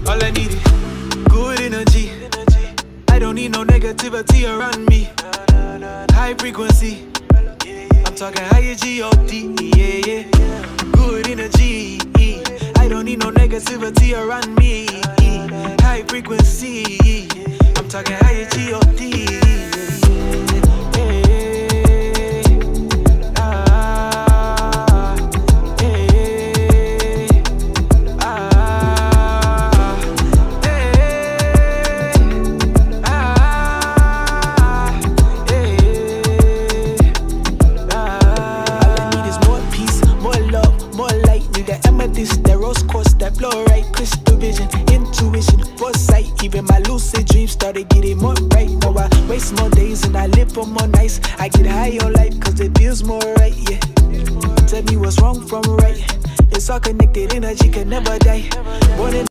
All I need is good energy. I don't need no negativity around me. High frequency, I'm talking higher G-O-D, yeah, yeah. Good energy, I don't need no negativity around me. High frequency, I'm talking higher G-O-D. The rose quartz, that blow right, crystal vision, intuition, foresight. Even my lucid dreams started getting more right. Now I waste more days and I live for more nights. I get high on life cause it feels more right, yeah. Tell me what's wrong from right. It's all connected, energy can never die. More than